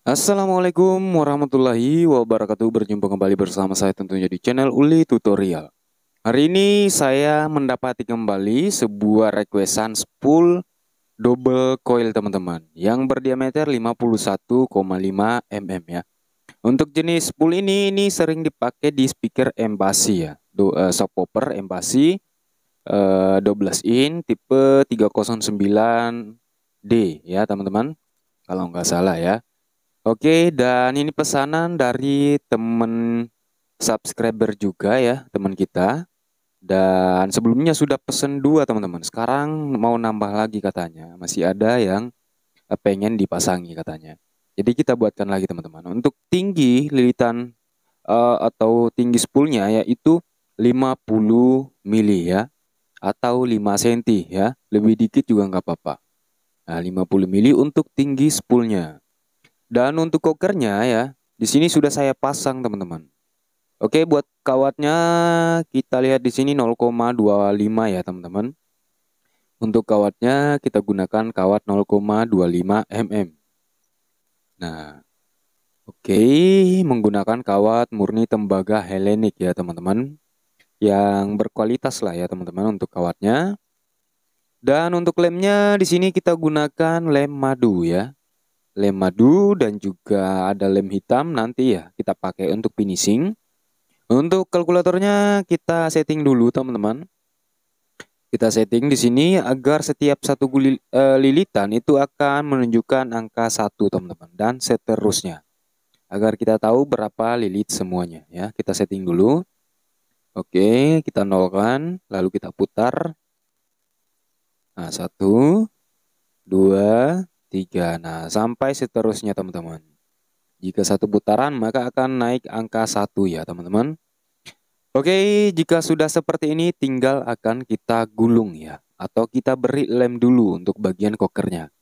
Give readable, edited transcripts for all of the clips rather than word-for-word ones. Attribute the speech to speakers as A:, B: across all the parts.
A: Assalamualaikum warahmatullahi wabarakatuh. Berjumpa kembali bersama saya tentunya di channel Uli Tutorial. Hari ini saya mendapati kembali sebuah requestan spool double coil teman-teman, yang berdiameter 51,5 mm ya. Untuk jenis spool ini sering dipakai di speaker Embassy ya. Subwoofer Embassy 12 in tipe 309D ya teman-teman. Kalau nggak salah ya. Oke, dan ini pesanan dari temen subscriber juga ya, teman kita. Dan sebelumnya sudah pesen dua teman-teman. Sekarang mau nambah lagi katanya. Masih ada yang pengen dipasangi katanya. Jadi kita buatkan lagi teman-teman. Untuk tinggi lilitan atau tinggi spoolnya yaitu 50 mili ya. Atau 5 cm ya. Lebih dikit juga nggak apa-apa. Nah, 50 mili untuk tinggi spoolnya. Dan untuk kokernya ya, di sini sudah saya pasang teman-teman. Oke, buat kawatnya kita lihat di sini 0,25 ya teman-teman. Untuk kawatnya kita gunakan kawat 0,25 mm. Nah, oke, menggunakan kawat murni tembaga Hellenic ya teman-teman. Yang berkualitas lah ya teman-teman untuk kawatnya. Dan untuk lemnya di sini kita gunakan lem madu ya. Lem madu dan juga ada lem hitam nanti ya kita pakai untuk finishing. Untuk kalkulatornya kita setting dulu teman-teman. Kita setting di sini agar setiap satu lilitan itu akan menunjukkan angka 1 teman-teman, dan seterusnya. Agar kita tahu berapa lilit semuanya ya. Kita setting dulu. Oke, kita nolkan lalu kita putar. Nah, 1 2 3. Nah, sampai seterusnya teman-teman. Jika satu putaran maka akan naik angka 1 ya teman-teman. Oke, jika sudah seperti ini tinggal akan kita gulung ya. Atau kita beri lem dulu untuk bagian kokernya.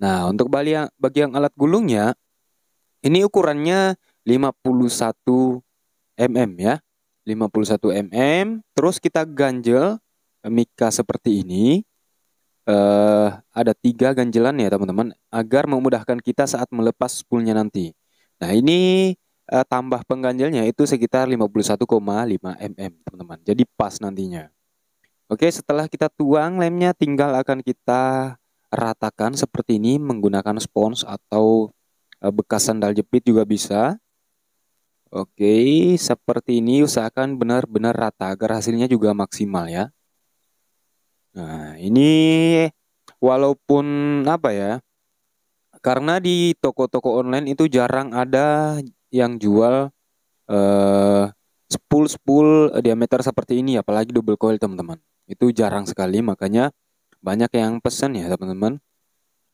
A: Nah, untuk bagian alat gulungnya, ini ukurannya 51 mm ya. 51 mm. Terus kita ganjel mika seperti ini. Ada 3 ganjelan ya teman-teman. Agar memudahkan kita saat melepas spoolnya nanti. Nah, ini tambah pengganjalnya itu sekitar 51,5 mm teman-teman. Jadi pas nantinya. Oke, setelah kita tuang lemnya tinggal akan kita ratakan seperti ini menggunakan spons atau bekas sandal jepit juga bisa. Oke, seperti ini usahakan benar-benar rata agar hasilnya juga maksimal ya. Nah, ini walaupun apa ya? Karena di toko-toko online itu jarang ada yang jual spool diameter seperti ini, apalagi double coil teman-teman. Itu jarang sekali, makanya banyak yang pesen ya teman-teman.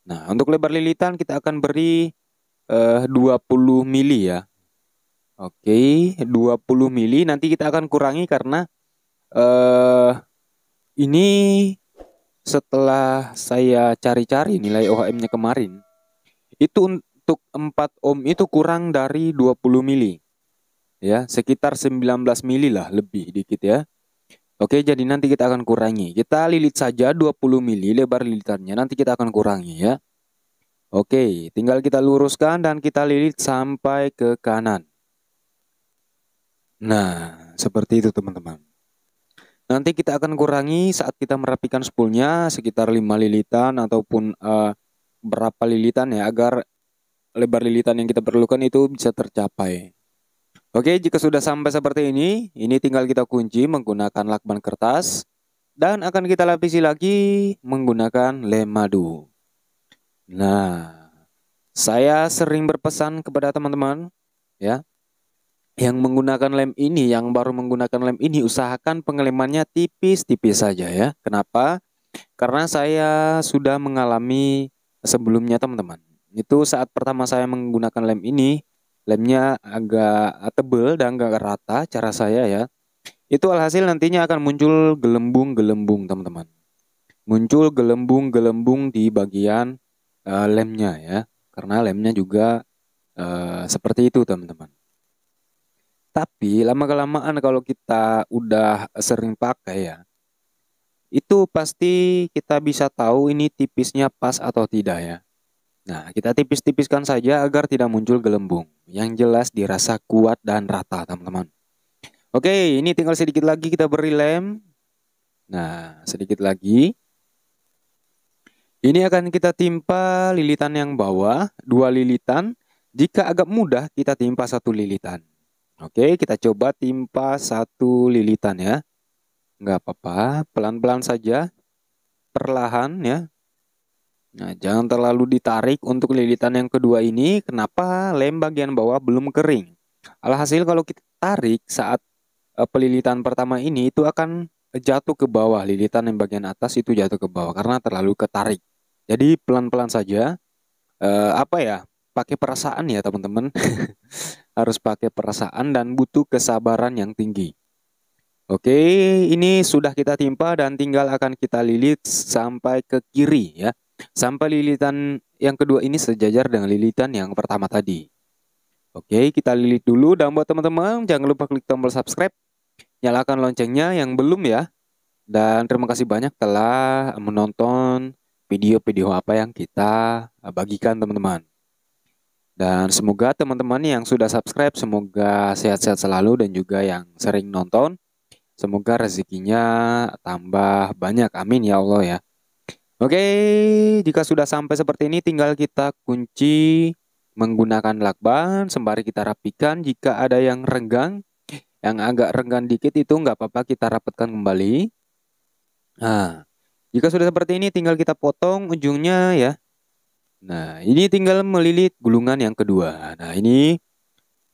A: Nah, untuk lebar lilitan kita akan beri 20 mili ya. Oke, 20 mili. Nanti kita akan kurangi karena eh ini setelah saya cari-cari nilai OHM-nya kemarin, itu untuk 4 ohm itu kurang dari 20 mili. Ya, sekitar 19 mili lah, lebih dikit ya. Oke, jadi nanti kita akan kurangi. Kita lilit saja 20 mili lebar lilitannya, nanti kita akan kurangi ya. Oke, tinggal kita luruskan dan kita lilit sampai ke kanan. Nah, seperti itu teman-teman. Nanti kita akan kurangi saat kita merapikan spoolnya sekitar 5 lilitan ataupun berapa lilitan ya, agar lebar lilitan yang kita perlukan itu bisa tercapai. Oke, jika sudah sampai seperti ini tinggal kita kunci menggunakan lakban kertas dan akan kita lapisi lagi menggunakan lem madu. Nah, saya sering berpesan kepada teman-teman ya, yang menggunakan lem ini, yang baru menggunakan lem ini, usahakan pengelemannya tipis-tipis saja ya. Kenapa? Karena saya sudah mengalami sebelumnya teman-teman. Itu saat pertama saya menggunakan lem ini, lemnya agak tebal dan agak rata cara saya ya. Itu alhasil nantinya akan muncul gelembung-gelembung teman-teman. Muncul gelembung-gelembung di bagian lemnya ya. Karena lemnya juga seperti itu teman-teman. Tapi lama-kelamaan kalau kita udah sering pakai ya, itu pasti kita bisa tahu ini tipisnya pas atau tidak ya. Nah, kita tipis-tipiskan saja agar tidak muncul gelembung. Yang jelas dirasa kuat dan rata, teman-teman. Oke, ini tinggal sedikit lagi kita beri lem. Nah, sedikit lagi. Ini akan kita timpa lilitan yang bawah, 2 lilitan. Jika agak mudah, kita timpa 1 lilitan. Oke, kita coba timpa 1 lilitan ya. Nggak apa-apa, pelan-pelan saja, perlahan ya. Nah, jangan terlalu ditarik untuk lilitan yang kedua ini. Kenapa? Lem bagian bawah belum kering. Alhasil kalau kita tarik saat pelilitan pertama ini itu akan jatuh ke bawah. Lilitan yang bagian atas itu jatuh ke bawah karena terlalu ketarik. Jadi pelan-pelan saja. Apa ya? Pakai perasaan ya teman-teman. Harus pakai perasaan dan butuh kesabaran yang tinggi. Oke, ini sudah kita timpa dan tinggal akan kita lilit sampai ke kiri ya. Sampai lilitan yang kedua ini sejajar dengan lilitan yang pertama tadi. Oke, kita lilit dulu dan buat teman-teman jangan lupa klik tombol subscribe, nyalakan loncengnya yang belum ya. Dan terima kasih banyak telah menonton video-video apa yang kita bagikan teman-teman. Dan semoga teman-teman yang sudah subscribe semoga sehat-sehat selalu dan juga yang sering nonton semoga rezekinya tambah banyak. Amin ya Allah ya. Oke, jika sudah sampai seperti ini tinggal kita kunci menggunakan lakban sembari kita rapikan. Jika ada yang renggang, yang agak renggang dikit itu nggak apa-apa kita rapatkan kembali. Nah, jika sudah seperti ini tinggal kita potong ujungnya ya. Nah, ini tinggal melilit gulungan yang kedua. Nah, ini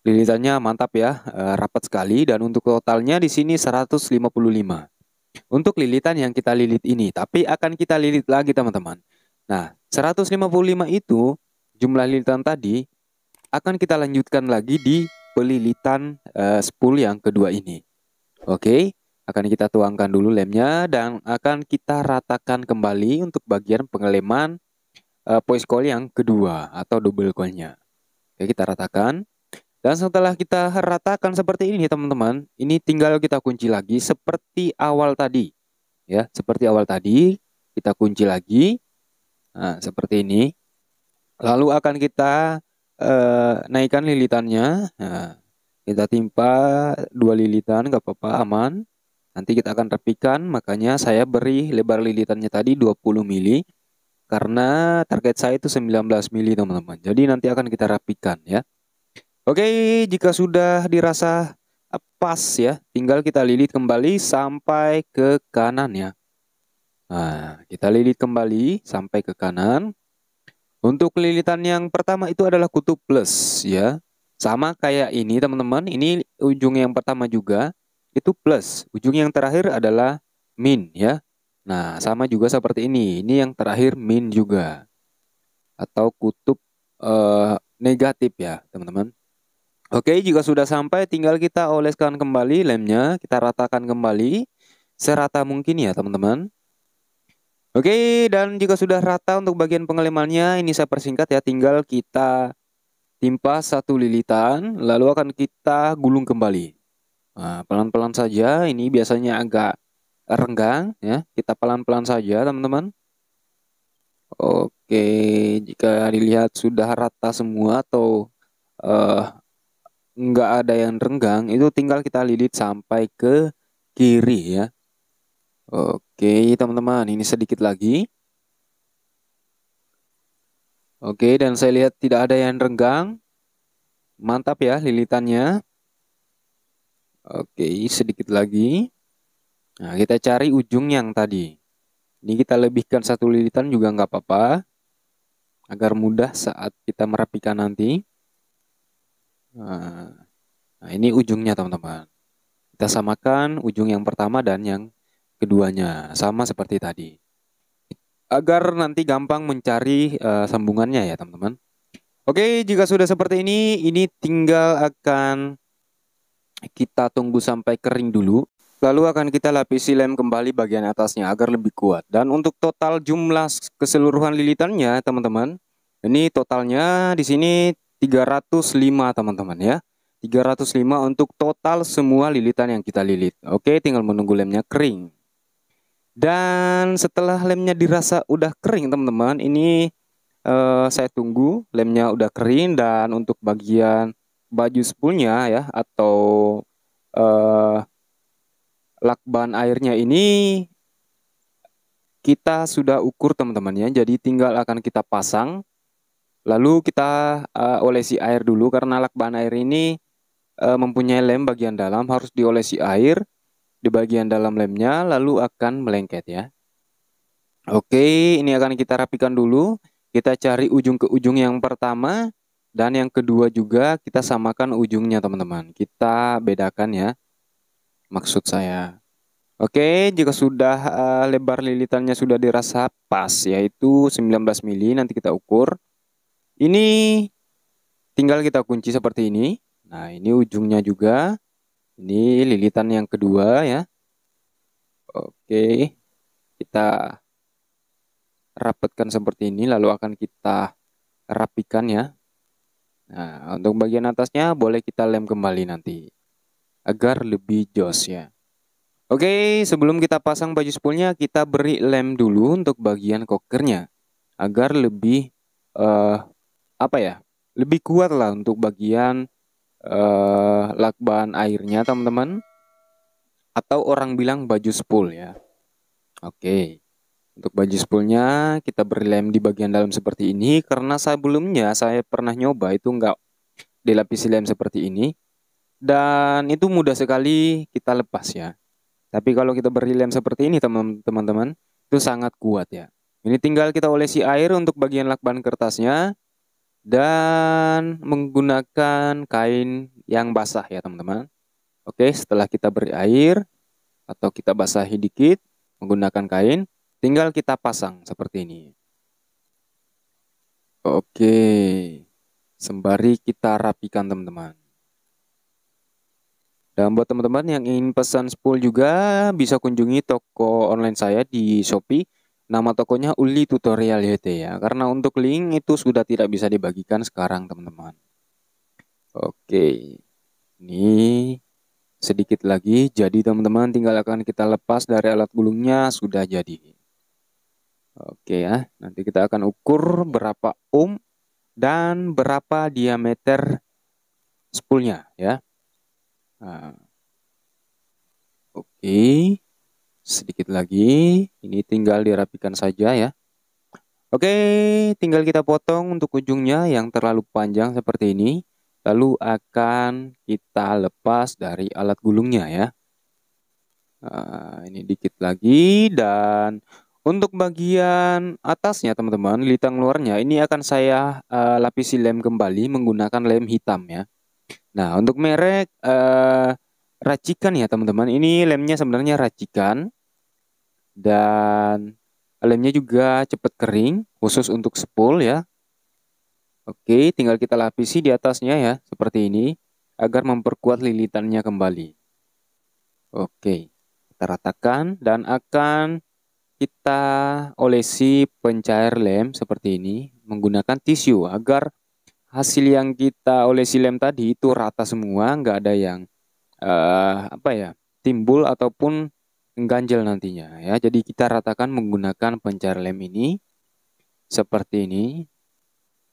A: lilitannya mantap ya, rapat sekali dan untuk totalnya di sini 155. Untuk lilitan yang kita lilit ini, tapi akan kita lilit lagi teman-teman. Nah, 155 itu jumlah lilitan tadi akan kita lanjutkan lagi di pelilitan spool yang kedua ini. Oke, akan kita tuangkan dulu lemnya dan akan kita ratakan kembali untuk bagian pengeleman voice coil yang kedua atau double coilnya. Oke, kita ratakan. Dan setelah kita ratakan seperti ini teman-teman, ini tinggal kita kunci lagi seperti awal tadi. Ya, seperti awal tadi, kita kunci lagi. Nah, seperti ini. Lalu akan kita naikkan lilitannya. Nah, kita timpa 2 lilitan, nggak apa-apa, aman. Nanti kita akan rapikan, makanya saya beri lebar lilitannya tadi 20 mili. Karena target saya itu 19 mili teman-teman. Jadi nanti akan kita rapikan ya. Oke, jika sudah dirasa pas ya, tinggal kita lilit kembali sampai ke kanan ya. Nah, kita lilit kembali sampai ke kanan. Untuk lilitan yang pertama itu adalah kutub plus ya. Sama kayak ini teman-teman, ini ujung yang pertama juga itu plus. Ujung yang terakhir adalah min ya. Nah, sama juga seperti ini. Ini yang terakhir min juga. Atau kutub negatif ya, teman-teman. Oke, jika sudah sampai tinggal kita oleskan kembali lemnya, kita ratakan kembali serata mungkin ya teman-teman. Oke, dan jika sudah rata untuk bagian pengelemannya, ini saya persingkat ya, tinggal kita timpa 1 lilitan, lalu akan kita gulung kembali. Nah, pelan-pelan saja, ini biasanya agak renggang ya, kita pelan-pelan saja teman-teman. Oke, jika dilihat sudah rata semua atau nggak ada yang renggang, itu tinggal kita lilit sampai ke kiri ya. Oke teman-teman, ini sedikit lagi. Oke, dan saya lihat tidak ada yang renggang. Mantap ya lilitannya. Oke, sedikit lagi. Nah, kita cari ujung yang tadi. Ini kita lebihkan 1 lilitan juga nggak apa-apa. Agar mudah saat kita merapikan nanti. Nah, ini ujungnya teman-teman. Kita samakan ujung yang pertama dan yang keduanya. Sama seperti tadi. Agar nanti gampang mencari sambungannya ya teman-teman. Oke, jika sudah seperti ini tinggal akan kita tunggu sampai kering dulu. Lalu akan kita lapisi lem kembali bagian atasnya agar lebih kuat. Dan untuk total jumlah keseluruhan lilitannya teman-teman. Ini totalnya di sini 305 teman-teman ya. 305 untuk total semua lilitan yang kita lilit. Oke, tinggal menunggu lemnya kering. Dan setelah lemnya dirasa udah kering teman-teman, ini saya tunggu lemnya udah kering, dan untuk bagian baju spoolnya ya, atau eh, lakban airnya ini kita sudah ukur teman-teman ya. Jadi tinggal akan kita pasang, lalu kita olesi air dulu, karena lakban air ini mempunyai lem bagian dalam, harus diolesi air di bagian dalam lemnya, lalu akan melengket ya. Oke, ini akan kita rapikan dulu. Kita cari ujung ke ujung yang pertama, dan yang kedua juga kita samakan ujungnya teman-teman. Kita bedakan ya, maksud saya. Oke, jika sudah lebar lilitannya sudah dirasa pas, yaitu 19 mili, nanti kita ukur. Ini tinggal kita kunci seperti ini. Nah, ini ujungnya juga. Ini lilitan yang kedua ya. Oke, kita rapatkan seperti ini, lalu akan kita rapikan ya. Nah, untuk bagian atasnya boleh kita lem kembali nanti, agar lebih jos ya. Oke, sebelum kita pasang baju spoolnya, kita beri lem dulu untuk bagian kokernya, agar lebih eh, apa ya, lebih kuat lah untuk bagian lakban airnya teman-teman, atau orang bilang baju spool ya. Oke, untuk baju spoolnya kita beri lem di bagian dalam seperti ini, karena sebelumnya saya pernah nyoba itu nggak dilapisi lem seperti ini, dan itu mudah sekali kita lepas ya. Tapi kalau kita beri lem seperti ini teman-teman, itu sangat kuat ya. Ini tinggal kita olesi air untuk bagian lakban kertasnya, dan menggunakan kain yang basah ya teman-teman. Oke, setelah kita beri air atau kita basahi dikit menggunakan kain, tinggal kita pasang seperti ini. Oke, sembari kita rapikan teman-teman. Dan buat teman-teman yang ingin pesan spool juga, bisa kunjungi toko online saya di Shopee. Nama tokonya Uli Tutorial YT ya. Karena untuk link itu sudah tidak bisa dibagikan sekarang teman-teman. Oke, ini sedikit lagi. Jadi teman-teman tinggal akan kita lepas dari alat gulungnya, sudah jadi. Oke ya, nanti kita akan ukur berapa ohm dan berapa diameter spoolnya ya. Nah, oke, sedikit lagi. Ini tinggal dirapikan saja ya. Oke, tinggal kita potong untuk ujungnya yang terlalu panjang seperti ini. Lalu akan kita lepas dari alat gulungnya ya. Nah, ini dikit lagi, dan untuk bagian atasnya teman-teman, lilitang luarnya ini akan saya lapisi lem kembali menggunakan lem hitam ya. Nah, untuk merek racikan ya teman-teman. Ini lemnya sebenarnya racikan, dan lemnya juga cepat kering, khusus untuk spool ya. Oke, tinggal kita lapisi di atasnya ya, seperti ini, agar memperkuat lilitannya kembali. Oke, kita ratakan dan akan kita olesi pencair lem seperti ini menggunakan tisu, agar hasil yang kita olesi lem tadi itu rata semua, nggak ada yang apa ya, timbul ataupun ganjel nantinya ya. Jadi kita ratakan menggunakan pencair lem ini seperti ini,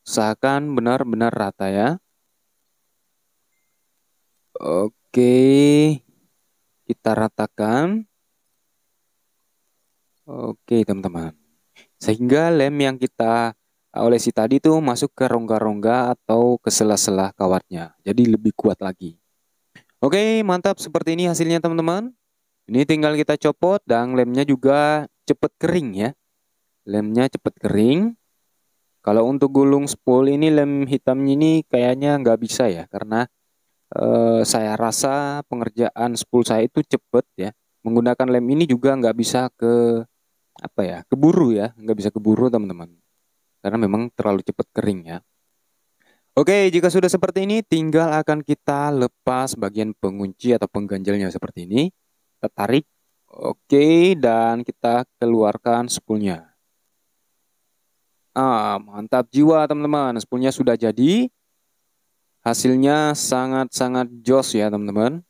A: usahakan benar-benar rata ya. Oke, kita ratakan. Oke teman-teman, sehingga lem yang kita olesi tadi tuh masuk ke rongga-rongga atau ke sela-sela kawatnya, jadi lebih kuat lagi. Oke, mantap, seperti ini hasilnya teman-teman. Ini tinggal kita copot, dan lemnya juga cepet kering ya. Lemnya cepet kering. Kalau untuk gulung spool ini, lem hitamnya ini kayaknya nggak bisa ya, karena saya rasa pengerjaan spool saya itu cepet ya. Menggunakan lem ini juga nggak bisa ke apa ya, keburu ya, nggak bisa keburu teman-teman, karena memang terlalu cepat kering ya. Oke, jika sudah seperti ini, tinggal akan kita lepas bagian pengunci atau pengganjalnya seperti ini. Kita tarik, oke, dan kita keluarkan spoolnya. Mantap jiwa teman-teman, spoolnya sudah jadi. Hasilnya sangat-sangat jos ya teman-teman.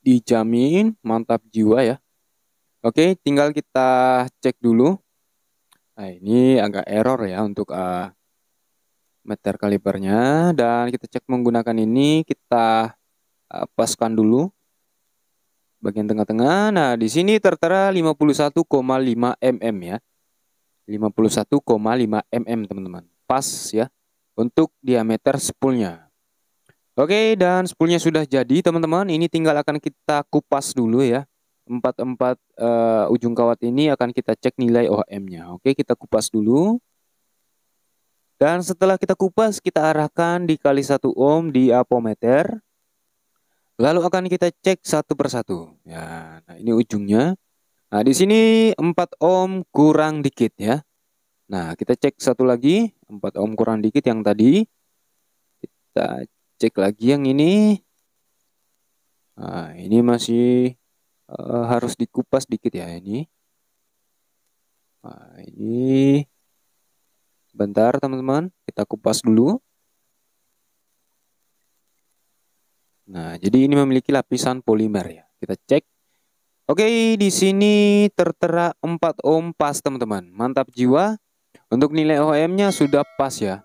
A: Dijamin mantap jiwa ya. Oke, tinggal kita cek dulu Nah, ini agak error ya untuk meter kalipernya, dan kita cek menggunakan ini, kita paskan dulu bagian tengah-tengah. Nah, di sini tertera 51,5 mm ya. 51,5 mm teman-teman. Pas ya untuk diameter spoolnya. Oke, dan spoolnya sudah jadi teman-teman. Ini tinggal akan kita kupas dulu ya. Empat ujung kawat ini akan kita cek nilai OHM-nya. Oke, kita kupas dulu. Dan setelah kita kupas, kita arahkan dikali 1 ohm di apometer. Lalu akan kita cek satu persatu. Ya, nah ini ujungnya. Nah, di sini 4 ohm kurang dikit ya. Nah, kita cek satu lagi, 4 ohm kurang dikit yang tadi. Kita cek lagi yang ini. Nah, ini masih harus dikupas dikit ya ini. Nah, ini bentar teman-teman, kita kupas dulu. Nah, jadi ini memiliki lapisan polimer ya. Kita cek. Oke, di sini tertera 4 ohm pas teman-teman. Mantap jiwa. Untuk nilai OHM-nya sudah pas ya.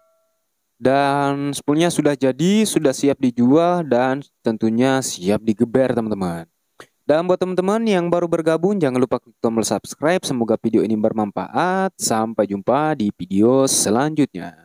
A: Dan spoolnya sudah jadi, sudah siap dijual, dan tentunya siap digeber teman-teman. Dan buat teman-teman yang baru bergabung, jangan lupa klik tombol subscribe. Semoga video ini bermanfaat. Sampai jumpa di video selanjutnya.